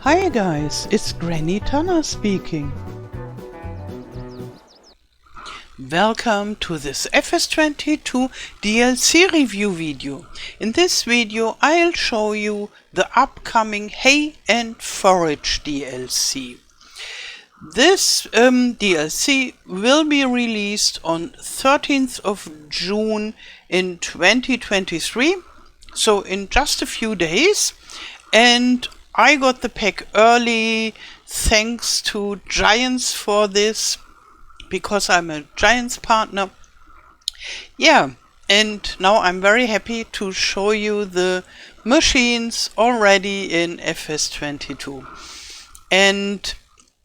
Hi guys, it's Granny Tana speaking. Welcome to this FS22 DLC review video. In this video I'll show you the upcoming Hay and Forage DLC. This DLC will be released on 13th of June in 2023, so in just a few days, and I got the pack early, thanks to Giants for this, because I'm a Giants partner. Yeah, and now I'm very happy to show you the machines already in FS22. And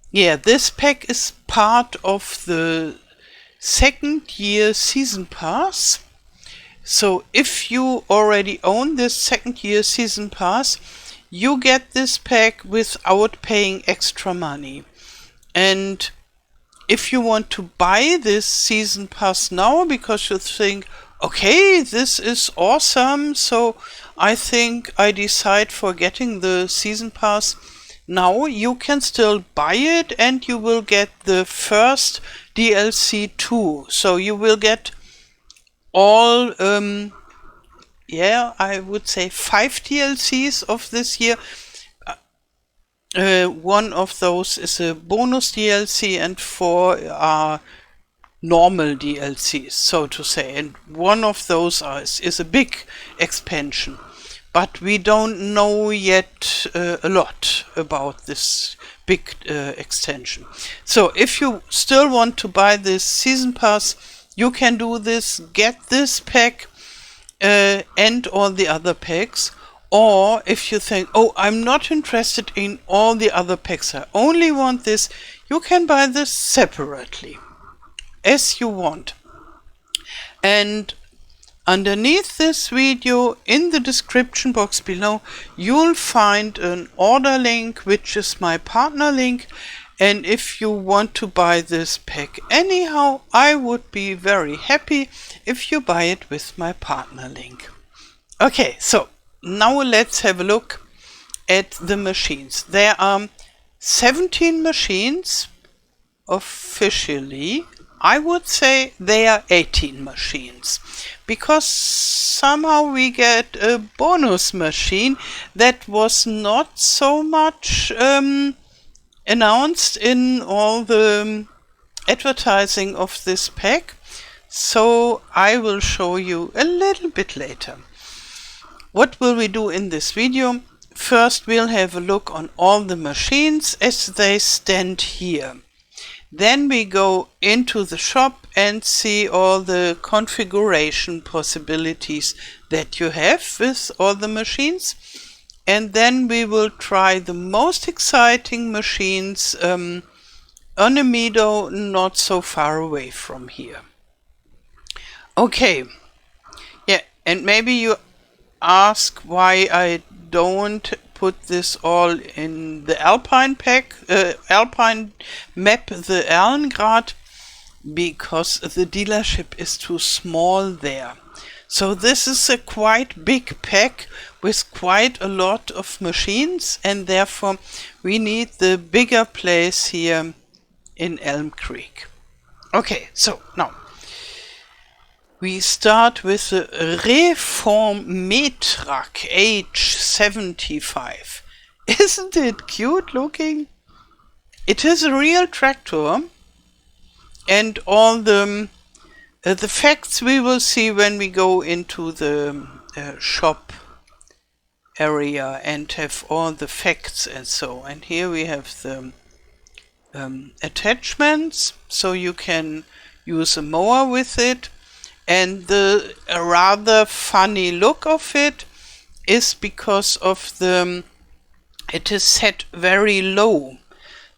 yeah, this pack is part of the second year season pass. So if you already own this second year season pass, you get this pack without paying extra money. And if you want to buy this season pass now because you think, okay, this is awesome, so I think I decide for getting the season pass now, you can still buy it and you will get the first DLC too. So you will get all I would say 5 DLCs of this year. One of those is a bonus DLC and 4 are normal DLCs, so to say. And one of those is a big expansion. But we don't know yet a lot about this big extension. So if you still want to buy this season pass, you can do this, get this pack and all the other packs. Or if you think, oh, I'm not interested in all the other packs, I only want this, you can buy this separately, as you want. And underneath this video, in the description box below, you'll find an order link, which is my partner link. And if you want to buy this pack anyhow, I would be very happy if you buy it with my partner link. Okay, so now let's have a look at the machines. There are 17 machines officially. I would say they are 18 machines, because somehow we get a bonus machine that was not so much announced in all the advertising of this pack. So I will show you a little bit later. What will we do in this video? First we'll have a look on all the machines as they stand here. Then we go into the shop and see all the configuration possibilities that you have with all the machines. And then we will try the most exciting machines on a meadow not so far away from here. Okay, yeah, and maybe you ask why I don't put this all in the Alpine pack, Alpine map, the Erlengrad, because the dealership is too small there. So this is a quite big pack with quite a lot of machines, and therefore we need the bigger place here in Elm Creek. Okay, so now we start with the Reformetrak H75. Isn't it cute looking? It is a real tractor, and all the facts we will see when we go into the shop area and have all the facts and so. And here we have the attachments, so you can use a mower with it. And the rather funny look of it is because of it is set very low,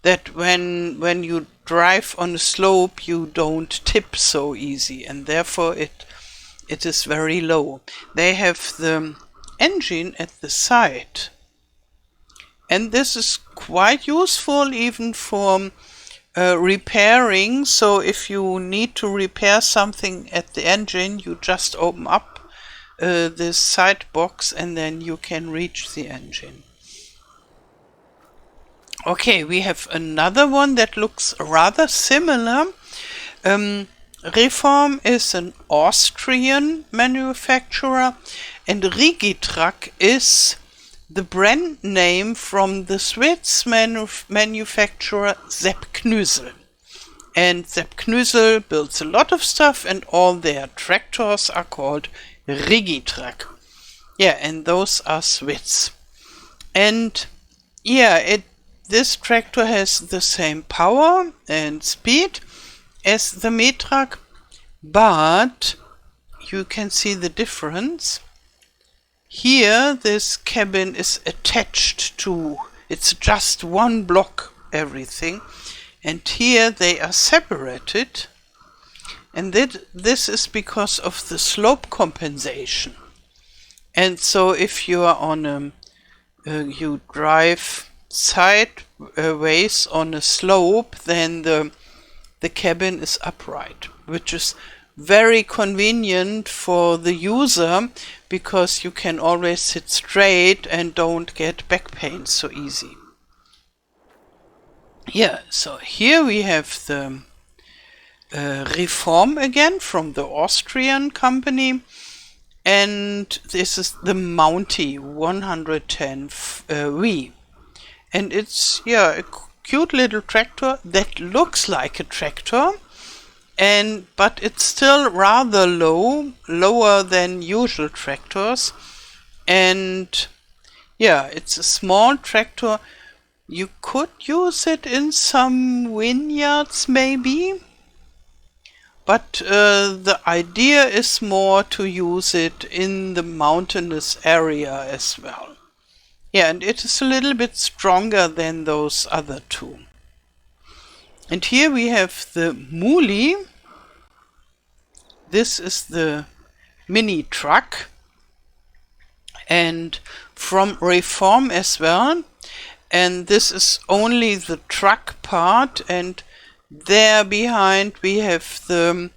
that when you drive on a slope you don't tip so easy, and therefore it is very low. They have the engine at the side, and this is quite useful even for repairing. So if you need to repair something at the engine, you just open up this side box and then you can reach the engine. Okay, we have another one that looks rather similar. Reform is an Austrian manufacturer, and Rigitrak is the brand name from the Swiss manufacturer Sepp Knüsel. And Sepp Knüsel builds a lot of stuff, and all their tractors are called Rigitrak. Yeah, and those are Swiss. And yeah, this tractor has the same power and speed as the Metrak, but you can see the difference. Here this cabin is attached to, it's just one block, everything, and here they are separated, and this is because of the slope compensation. And so if you are on you drive sideways on a slope, then the cabin is upright, which is very convenient for the user because you can always sit straight and don't get back pain so easy. Yeah, so here we have the Reform again from the Austrian company, and this is the Mountie 110V, and it's a cute little tractor that looks like a tractor, but it's still rather lower than usual tractors, and it's a small tractor. You could use it in some vineyards maybe, but the idea is more to use it in the mountainous area as well. Yeah, and it is a little bit stronger than those other two. And here we have the Muli. This is the mini truck, and from Reform as well. And this is only the truck part, and there behind we have the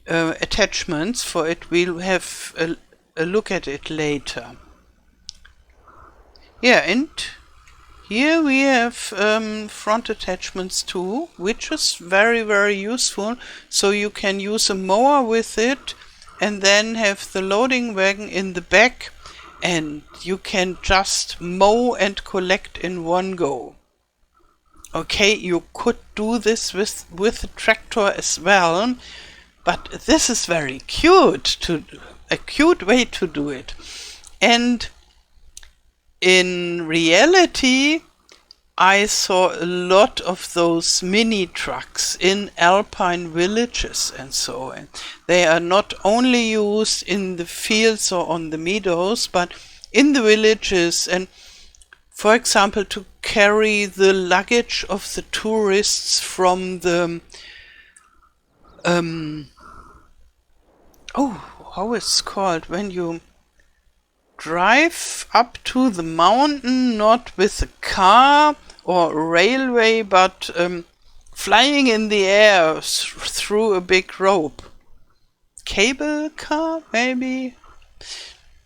attachments for it. We'll have a look at it later. Yeah, and here we have front attachments too, which is very, very useful. So you can use a mower with it and then have the loading wagon in the back, and you can just mow and collect in one go. Okay, you could do this with a tractor as well, but this is very cute, a cute way to do it. And in reality, I saw a lot of those mini trucks in alpine villages and so on. They are not only used in the fields or on the meadows, but in the villages, and for example to carry the luggage of the tourists from the how it's called when you drive up to the mountain, not with a car or railway, but flying in the air through a big rope. Cable car, maybe?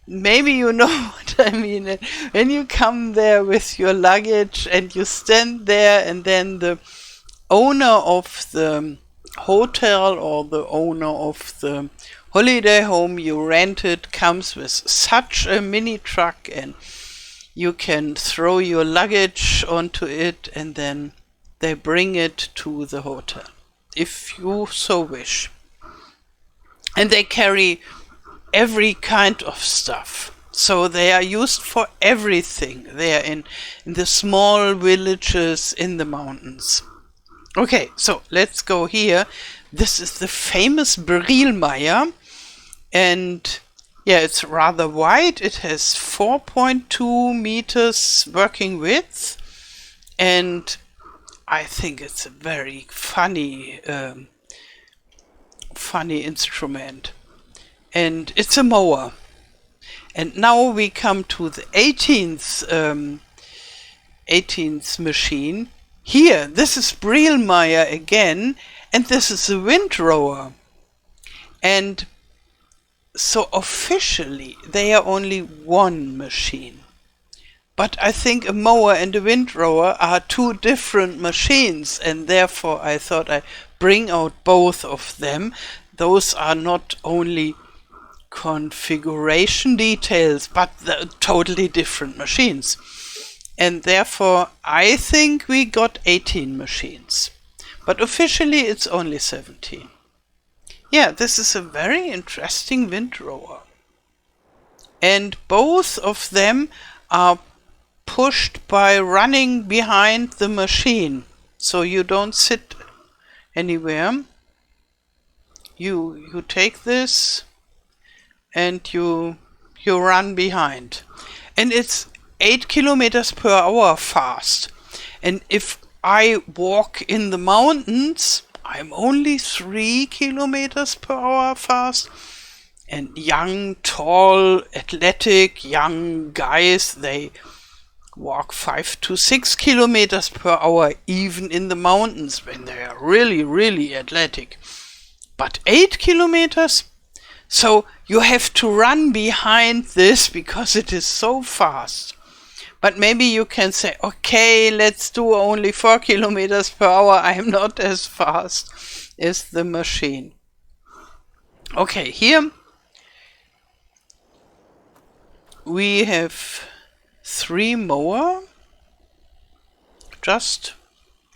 Maybe you know what I mean. When you come there with your luggage and you stand there, and then the owner of the hotel or the owner of the holiday home you rented comes with such a mini truck, and you can throw your luggage onto it, and then they bring it to the hotel, if you so wish. And they carry every kind of stuff. So they are used for everything. They are in the small villages in the mountains. Okay, so let's go here. This is the famous Brilmeyer. And it's rather wide. It has 4.2 meters working width. And I think it's a very funny instrument. And it's a mower. And now we come to the 18th machine. Here, this is Brilmeyer again, and this is a windrower. And so officially, they are only one machine. But I think a mower and a windrower are two different machines, and therefore I thought I bring out both of them. Those are not only configuration details, but they're totally different machines. And therefore I think we got 18 machines. But officially it's only 17. Yeah, this is a very interesting windrower. And both of them are pushed by running behind the machine. So you don't sit anywhere. You take this and you run behind. And it's 8 kilometers per hour fast. And if I walk in the mountains, I'm only 3 kilometers per hour fast. And young, tall, athletic, young guys, they walk 5 to 6 kilometers per hour, even in the mountains, when they are really, really athletic. But 8 kilometers? So you have to run behind this because it is so fast. But maybe you can say, okay, let's do only 4 kilometers per hour. I'm not as fast as the machine. Okay, here we have 3 mower, just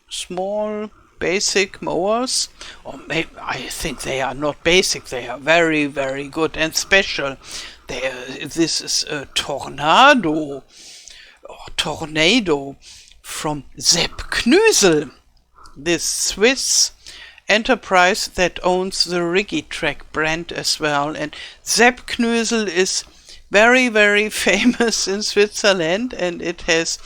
small basic mowers, or maybe I think they are not basic, they are very, very good and special. This is a Tornado from Sepp Knüsel, this Swiss enterprise that owns the Rigitrack brand as well. And Sepp Knüsel is very, very famous in Switzerland, and it has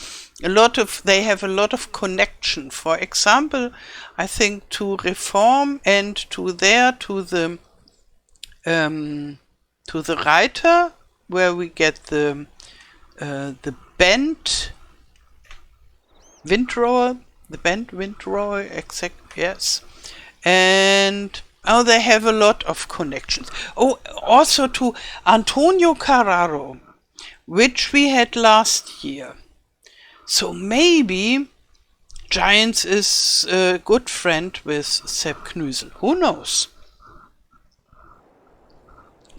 they have a lot of connection. For example, I think to Reform and to the Reiter, where we get the bent windrower, exact, yes. And they have a lot of connections. Oh, also to Antonio Carraro, which we had last year. So maybe Giants is a good friend with Sepp Knüsel. Who knows?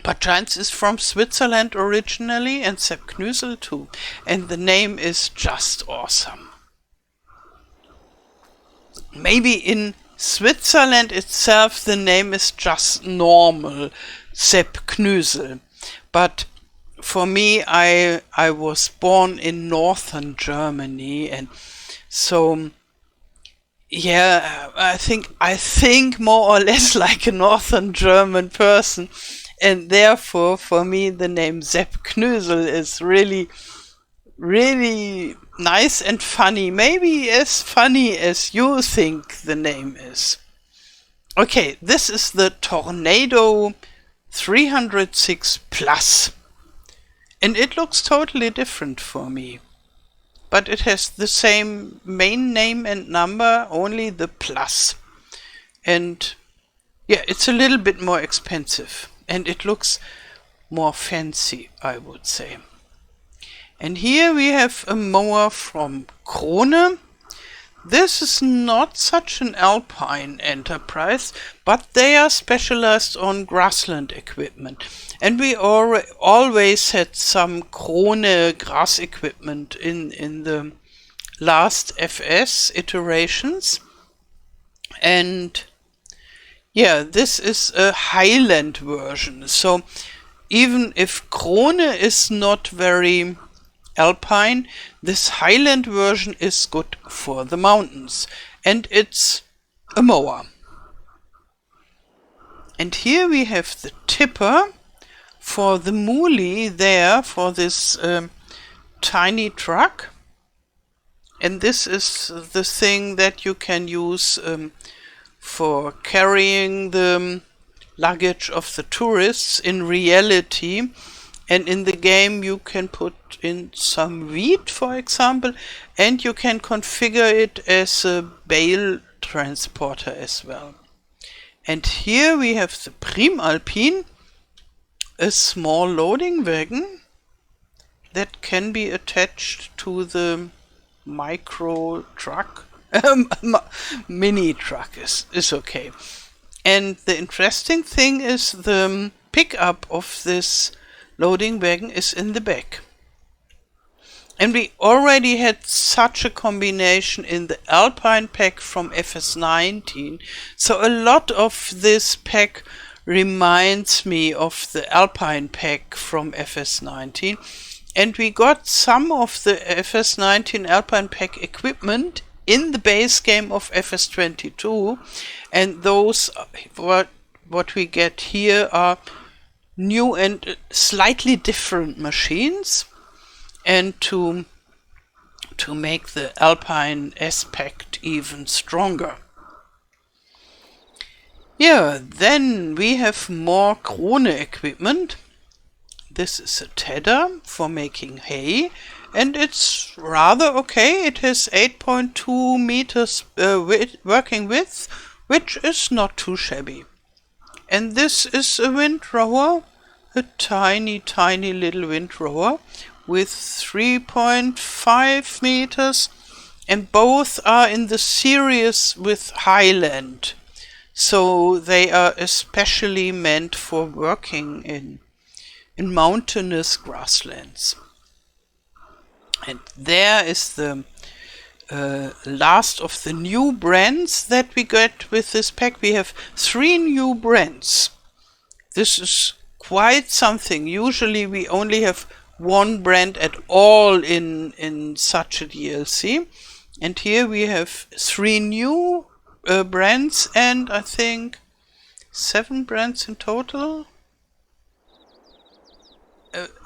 But Giants is from Switzerland originally, and Sepp Knüsel too. And the name is just awesome. Maybe in Switzerland itself the name is just normal, Sepp Knüsel. But for me, I was born in northern Germany, and so yeah, I think more or less like a northern German person, and therefore for me the name Sepp Knüsel is really, really nice and funny. Maybe as funny as you think the name is. Okay, this is the Tornado 306 Plus. And it looks totally different for me. But it has the same main name and number, only the plus. And yeah, it's a little bit more expensive. And it looks more fancy, I would say. And here we have a mower from Krone. This is not such an alpine enterprise, but they are specialized on grassland equipment. And we always had some Krone grass equipment in the last FS iterations. And yeah, this is a Highland version. So even if Krone is not very alpine, this Highland version is good for the mountains, and it's a mower. And here we have the tipper for the moolie there, for this tiny truck. And this is the thing that you can use for carrying the luggage of the tourists in reality. And in the game you can put in some wheat, for example, and you can configure it as a bale transporter as well. And here we have the Primalpine, a small loading wagon, that can be attached to the micro truck. Mini truck is okay. And the interesting thing is the pickup of this loading wagon is in the back. And we already had such a combination in the Alpine pack from FS19. So a lot of this pack reminds me of the Alpine pack from FS19. And we got some of the FS19 Alpine pack equipment in the base game of FS22. And those, what we get here are new and slightly different machines. And to make the Alpine aspect even stronger. Yeah, then we have more Krone equipment. This is a tedder for making hay, and it's rather okay. It has 8.2 meters working width, which is not too shabby. And this is a windrower, a tiny little windrower, with 3.5 meters, and both are in the series with Highland. So they are especially meant for working in mountainous grasslands. And there is the last of the new brands that we get with this pack. We have 3 new brands. This is quite something. Usually we only have 1 brand at all in such a DLC, and here we have 3 new brands, and I think 7 brands in total,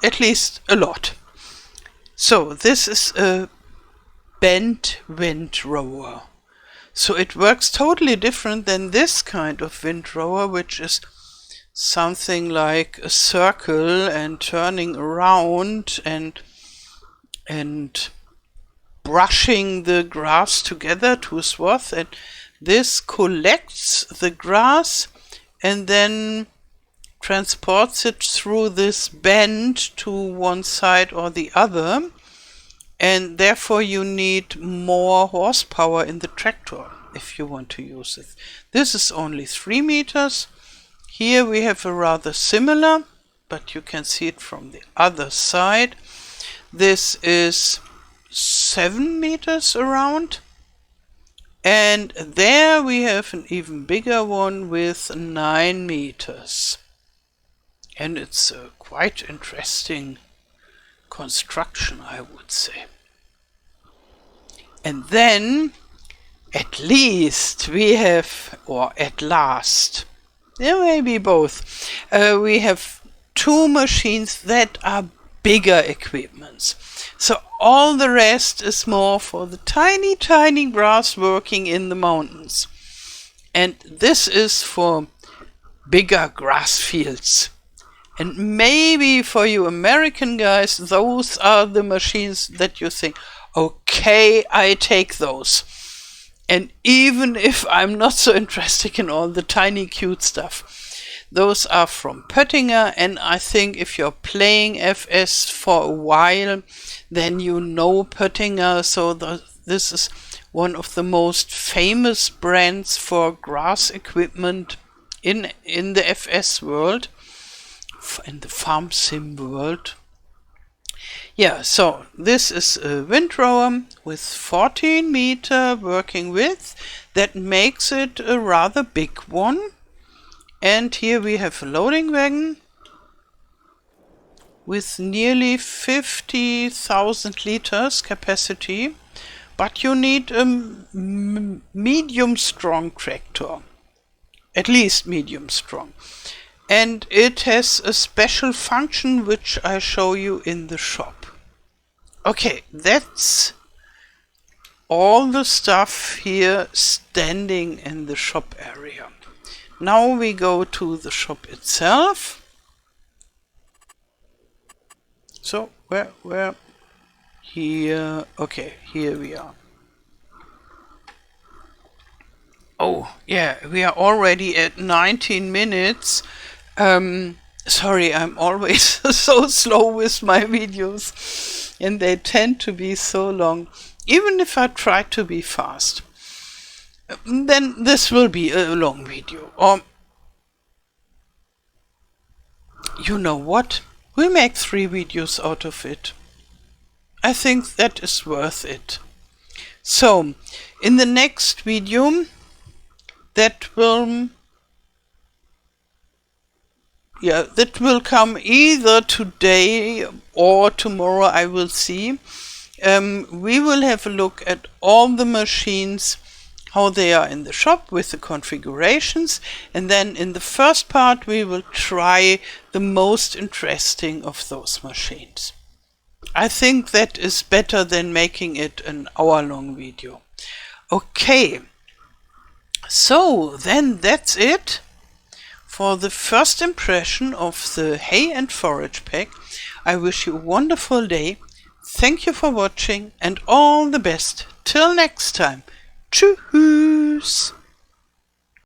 at least a lot. So this is a bent windrower, so it works totally different than this kind of windrower, which is something like a circle and turning around and brushing the grass together to a swath, and this collects the grass and then transports it through this bend to one side or the other, and therefore you need more horsepower in the tractor if you want to use it. This is only 3 meters. Here we have a rather similar, but you can see it from the other side. This is 7 meters around. And there we have an even bigger one with 9 meters. And it's a quite interesting construction, I would say. And then, at least we have, or at last, yeah, maybe both. We have 2 machines that are bigger equipments. So all the rest is more for the tiny grass working in the mountains. And this is for bigger grass fields. And maybe for you American guys, those are the machines that you think, okay, I take those. And even if I'm not so interested in all the tiny cute stuff, those are from Pöttinger, and I think if you're playing FS for a while, then you know Pöttinger, so this is one of the most famous brands for grass equipment in the FS world, in the farm sim world. Yeah, so this is a windrower with 14 meter working width. That makes it a rather big one. And here we have a loading wagon with nearly 50,000 liters capacity. But you need a medium strong tractor. At least medium strong. And it has a special function which I show you in the shop. Okay, that's all the stuff here standing in the shop area. Now we go to the shop itself. So, where? Here, okay, here we are. Oh, yeah, we are already at 19 minutes. Sorry, I'm always so slow with my videos, and they tend to be so long. Even if I try to be fast, then this will be a long video. Or, you know what? We'll make 3 videos out of it. I think that is worth it. So, in the next video, that will come either today or tomorrow, I will see. We will have a look at all the machines, how they are in the shop with the configurations, and then in the first part we will try the most interesting of those machines. I think that is better than making it an hour-long video. Okay, so then that's it for the first impression of the Hay and Forage pack. I wish you a wonderful day. Thank you for watching and all the best. Till next time. Tschüss.